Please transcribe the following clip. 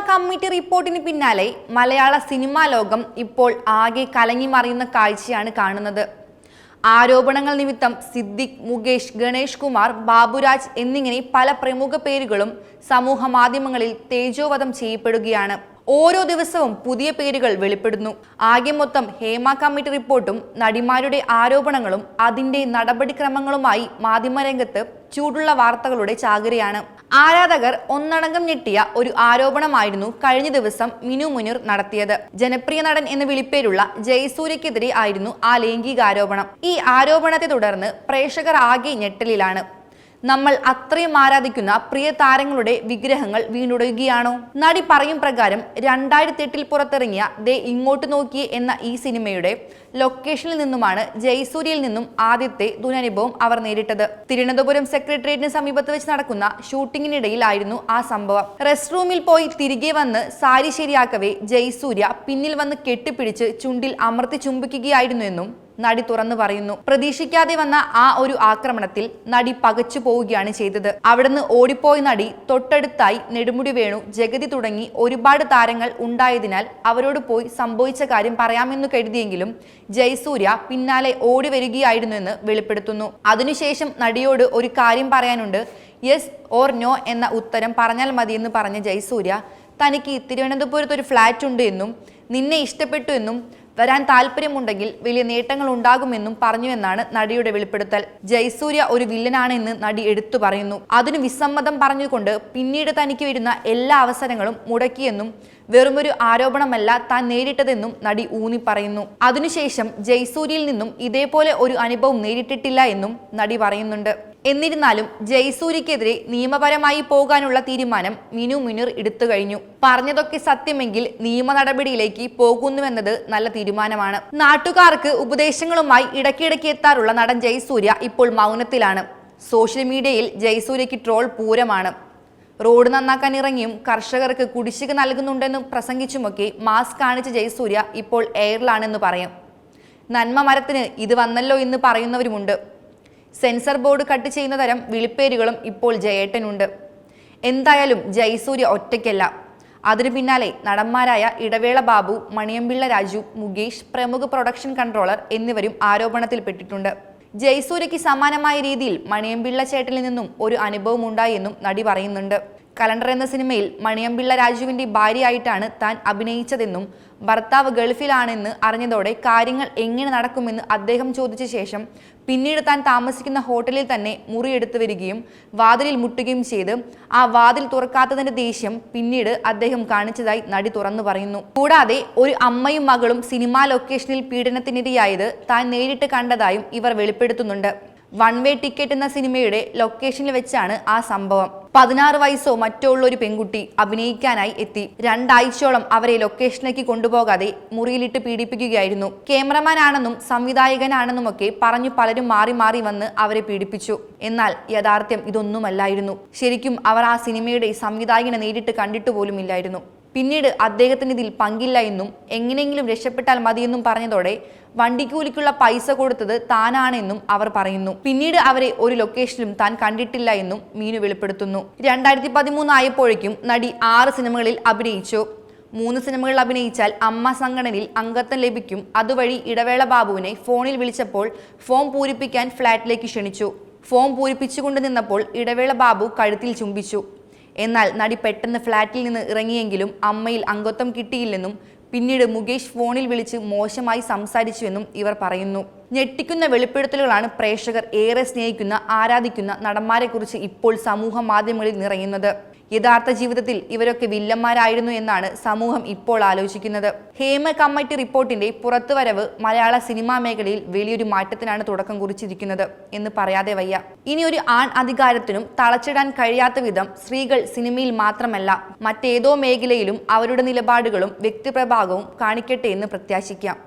Committee റിപ്പോർട്ടിന് പിന്നാലെ മലയാള cinema ലോകം ഇപ്പോൾ ആകെ കലങ്ങി മറിയുന്ന കാഴ്ചയാണ് കാണുന്നത്. ആരോപണങ്ങൾ നിമിത്തം സിദ്ദിഖ്, മുകേഷ്, ഗണേഷ് കുമാർ, ബാബുരാജ് എന്നിങ്ങനെ പല പ്രമുഖ പേരുകളും സമൂഹ മാധ്യമങ്ങളിൽ തേജോവധം ചെയ്യപ്പെടുകയാണ്. ഓരോ ദിവസവും പുതിയ പേരുകൾ വെളിപ്പെടുന്നു. ആകെ മൊത്തം ഹേമ കമ്മിറ്റി റിപ്പോർട്ടും നടിമാരുടെ ആരോപണങ്ങളും അതിന്റെ നടപടിക്രമങ്ങളുമായി മാധ്യമരംഗത്ത് ചൂടുള്ള വാർത്തകളുടെ ചാകരയാണ്. ആരാധകർ ഒന്നടങ്കം ഞെട്ടിയ ഒരു ആരോപണമായിരുന്നു കഴിഞ്ഞ ദിവസം മിനു മുനീർ നടത്തിയത്. ജനപ്രിയ നടൻ എന്ന് വിളിപ്പേരുള്ള ജയസൂര്യക്കെതിരെ ആയിരുന്നു ആ ലൈംഗികാരോപണം. ഈ ആരോപണത്തെ തുടർന്ന് പ്രേക്ഷകർ ആകെ ഞെട്ടലിലാണ്. നമ്മൾ അത്രയും ആരാധിക്കുന്ന പ്രിയ താരങ്ങളുടെ വിഗ്രഹങ്ങൾ വീണുടയുകയാണോ? നടി പറയും പ്രകാരം 2008 പുറത്തിറങ്ങിയ ദേ ഇങ്ങോട്ട് നോക്കിയേ എന്ന ഈ സിനിമയുടെ ലൊക്കേഷനിൽ നിന്നുമാണ് ജയസൂര്യയിൽ നിന്നും ആദ്യത്തെ ദുരനുഭവം അവർ നേരിട്ടത്. തിരുവനന്തപുരം സെക്രട്ടേറിയറ്റിന് സമീപത്ത് വെച്ച് നടക്കുന്ന ഷൂട്ടിങ്ങിനിടയിലായിരുന്നു ആ സംഭവം. റെസ്റ്റ് റൂമിൽ പോയി തിരികെ വന്ന് സാരി ശരിയാക്കവേ ജയസൂര്യ പിന്നിൽ വന്ന് കെട്ടിപ്പിടിച്ച് ചുണ്ടിൽ അമർത്തി ചുംബിക്കുകയായിരുന്നു എന്നും നടി തുറന്നു പറയുന്നു. പ്രതീക്ഷിക്കാതെ വന്ന ആ ഒരു ആക്രമണത്തിൽ നടി പകച്ചു പോവുകയാണ് ചെയ്തത്. അവിടുന്ന് ഓടിപ്പോയ നടി തൊട്ടടുത്തായി നെടുമുടി വേണു, ജഗതി തുടങ്ങി ഒരുപാട് താരങ്ങൾ ഉണ്ടായതിനാൽ അവരോട് പോയി സംഭവിച്ച കാര്യം പറയാമെന്ന് കരുതിയെങ്കിലും ജയസൂര്യ പിന്നാലെ ഓടി വരികയായിരുന്നുവെന്ന് വെളിപ്പെടുത്തുന്നു. അതിനുശേഷം നടിയോട് ഒരു കാര്യം പറയാനുണ്ട്, യെസ് ഓർ നോ എന്ന ഉത്തരം പറഞ്ഞാൽ മതിയെന്ന് പറഞ്ഞ ജയസൂര്യ തനിക്ക് തിരുവനന്തപുരത്ത് ഒരു ഫ്ലാറ്റ് ഉണ്ട് എന്നും നിന്നെ ഇഷ്ടപ്പെട്ടു എന്നും വരാൻ താല്പര്യമുണ്ടെങ്കിൽ വലിയ നേട്ടങ്ങൾ ഉണ്ടാകുമെന്നും പറഞ്ഞുവെന്നാണ് നടിയുടെ വെളിപ്പെടുത്തൽ. ജയസൂര്യ ഒരു വില്ലനാണെന്ന് നടി എടുത്തു പറയുന്നു. അതിന് വിസമ്മതം പറഞ്ഞുകൊണ്ട് പിന്നീട് തനിക്ക് വരുന്ന എല്ലാ അവസരങ്ങളും മുടക്കിയെന്നും വെറുമൊരു ആരോപണമല്ല താൻ നേരിട്ടതെന്നും നടി ഊന്നി പറയുന്നു. അതിനുശേഷം ജയസൂര്യയിൽ നിന്നും ഇതേപോലെ ഒരു അനുഭവം നേരിട്ടിട്ടില്ല എന്നും നടി പറയുന്നുണ്ട്. എന്നിരുന്നാലും ജയസൂര്യക്കെതിരെ നിയമപരമായി പോകാനുള്ള തീരുമാനം മിനു മുനീർ എടുത്തു കഴിഞ്ഞു. പറഞ്ഞതൊക്കെ സത്യമെങ്കിൽ നിയമ നടപടിയിലേക്ക് പോകുന്നുവെന്നത് നല്ല തീരുമാനമാണ്. നാട്ടുകാർക്ക് ഉപദേശങ്ങളുമായി ഇടയ്ക്കിടയ്ക്ക് എത്താറുള്ള നടൻ ജയസൂര്യ ഇപ്പോൾ മൗനത്തിലാണ്. സോഷ്യൽ മീഡിയയിൽ ജയസൂര്യയ്ക്ക് ട്രോൾ പൂരമാണ്. റോഡ് നന്നാക്കാൻ ഇറങ്ങിയും കർഷകർക്ക് കുടിശ്ശിക നൽകുന്നുണ്ടെന്നും പ്രസംഗിച്ചുമൊക്കെ മാസ് കാണിച്ച ജയസൂര്യ ഇപ്പോൾ എയറിലാണെന്ന് പറയാം. നന്മ മരത്തിന് ഇത് വന്നല്ലോ എന്ന് പറയുന്നവരുമുണ്ട്. സെൻസർ ബോർഡ് കട്ട് ചെയ്യുന്ന തരം വിളിപ്പേരുകളും ഇപ്പോൾ ജയേട്ടനുണ്ട്. എന്തായാലും ജയസൂര്യ ഒറ്റയ്ക്കല്ല. അതിനു പിന്നാലെ നടന്മാരായ ഇടവേള ബാബു, മണിയമ്പിള്ള രാജു, മുകേഷ്, പ്രമുഖ പ്രൊഡക്ഷൻ കൺട്രോളർ എന്നിവരും ആരോപണത്തിൽപ്പെട്ടിട്ടുണ്ട്. ജയസൂര്യയ്ക്ക് സമാനമായ രീതിയിൽ മണിയമ്പിള്ള ചേട്ടനിൽ നിന്നും ഒരു അനുഭവം ഉണ്ടായി എന്നും നടി പറയുന്നുണ്ട്. കലണ്ടർ എന്ന സിനിമയിൽ മണിയമ്പിള്ള രാജുവിന്റെ ഭാര്യയായിട്ടാണ് താൻ അഭിനയിച്ചതെന്നും ഭർത്താവ് ഗൾഫിലാണെന്ന് അറിഞ്ഞതോടെ കാര്യങ്ങൾ എങ്ങനെ നടക്കുമെന്ന് അദ്ദേഹം ചോദിച്ച ശേഷം പിന്നീട് താൻ താമസിക്കുന്ന ഹോട്ടലിൽ തന്നെ മുറിയെടുത്തു വരികയും വാതിലിൽ മുട്ടുകയും ചെയ്ത് ആ വാതിൽ തുറക്കാത്തതിന്റെ ദേഷ്യം പിന്നീട് അദ്ദേഹം കാണിച്ചതായി നടി തുറന്നു പറയുന്നു. കൂടാതെ ഒരു അമ്മയും മകളും സിനിമാ ലൊക്കേഷനിൽ പീഡനത്തിനിരയായത് താൻ നേരിട്ട് കണ്ടതായും ഇവർ വെളിപ്പെടുത്തുന്നുണ്ട്. വൺ വേ ടിക്കറ്റ് എന്ന സിനിമയുടെ ലൊക്കേഷനിൽ വെച്ചാണ് ആ സംഭവം. 16 വയസ്സോ മറ്റോ ഉള്ള ഒരു പെൺകുട്ടി അഭിനയിക്കാനായി എത്തി. 2 ആഴ്ചയോളം അവരെ ലൊക്കേഷനിലേക്ക് കൊണ്ടുപോകാതെ മുറിയിലിട്ട് പീഡിപ്പിക്കുകയായിരുന്നു. ക്യാമറമാൻ ആണെന്നും സംവിധായകനാണെന്നുമൊക്കെ പറഞ്ഞു പലരും മാറി മാറി വന്ന് അവരെ പീഡിപ്പിച്ചു. എന്നാൽ യാഥാർത്ഥ്യം ഇതൊന്നുമല്ലായിരുന്നു. ശരിക്കും അവർ ആ സിനിമയുടെ സംവിധായകനെ നേരിട്ട് കണ്ടിട്ട് പോലും ഇല്ലായിരുന്നു. പിന്നീട് അദ്ദേഹത്തിന് ഇതിൽ പങ്കില്ല എന്നും എങ്ങനെയെങ്കിലും രക്ഷപ്പെട്ടാൽ മതിയെന്നും പറഞ്ഞതോടെ വണ്ടിക്കൂലിക്കുള്ള പൈസ കൊടുത്തത് താനാണെന്നും അവർ പറയുന്നു. പിന്നീട് അവരെ ഒരു ലൊക്കേഷനിലും താൻ കണ്ടിട്ടില്ല എന്നും മീനു വെളിപ്പെടുത്തുന്നു. 2013 ആയപ്പോഴേക്കും നടി 6 സിനിമകളിൽ അഭിനയിച്ചു. 3 സിനിമകളിൽ അഭിനയിച്ചാൽ അമ്മ സംഘടനയിൽ അംഗത്വം ലഭിക്കും. അതുവഴി ഇടവേള ബാബുവിനെ ഫോണിൽ വിളിച്ചപ്പോൾ ഫോം പൂരിപ്പിക്കാൻ ഫ്ലാറ്റിലേക്ക് ക്ഷണിച്ചു. ഫോം പൂരിപ്പിച്ചുകൊണ്ട് നിന്നപ്പോൾ ഇടവേള ബാബു കഴുത്തിൽ ചുംബിച്ചു. എന്നാൽ നടി പെട്ടെന്ന് ഫ്ലാറ്റിൽ നിന്ന് ഇറങ്ങിയെങ്കിലും അമ്മയിൽ അംഗത്വം കിട്ടിയില്ലെന്നും പിന്നീട് മുകേഷ് ഫോണിൽ വിളിച്ച് മോശമായി സംസാരിച്ചുവെന്നും ഇവർ പറയുന്നു. ഞെട്ടിക്കുന്ന വെളിപ്പെടുത്തലുകളാണ് പ്രേക്ഷകർ ഏറെ സ്നേഹിക്കുന്ന, ആരാധിക്കുന്ന നടന്മാരെക്കുറിച്ച് ഇപ്പോൾ സമൂഹ മാധ്യമങ്ങളിൽ നിറയുന്നത്. യഥാർത്ഥ ജീവിതത്തിൽ ഇവരൊക്കെ വില്ലന്മാരായിരുന്നു എന്നാണ് സമൂഹം ഇപ്പോൾ ആലോചിക്കുന്നത്. ഹേമ കമ്മിറ്റി റിപ്പോർട്ടിന്റെ പുറത്തുവരവ് മലയാള സിനിമാ മേഖലയിൽ വലിയൊരു മാറ്റത്തിനാണ് തുടക്കം കുറിച്ചിരിക്കുന്നത് എന്ന് പറയാതെ വയ്യ. ഇനി ഒരു ആൺ അധികാരത്തിനും തളച്ചിടാൻ കഴിയാത്ത വിധം സ്ത്രീകൾ സിനിമയിൽ മാത്രമല്ല മറ്റേതോ മേഖലയിലും അവരുടെ നിലപാടുകളും വ്യക്തിപ്രഭാവവും കാണിക്കട്ടെ എന്ന് പ്രത്യാശിക്കാം.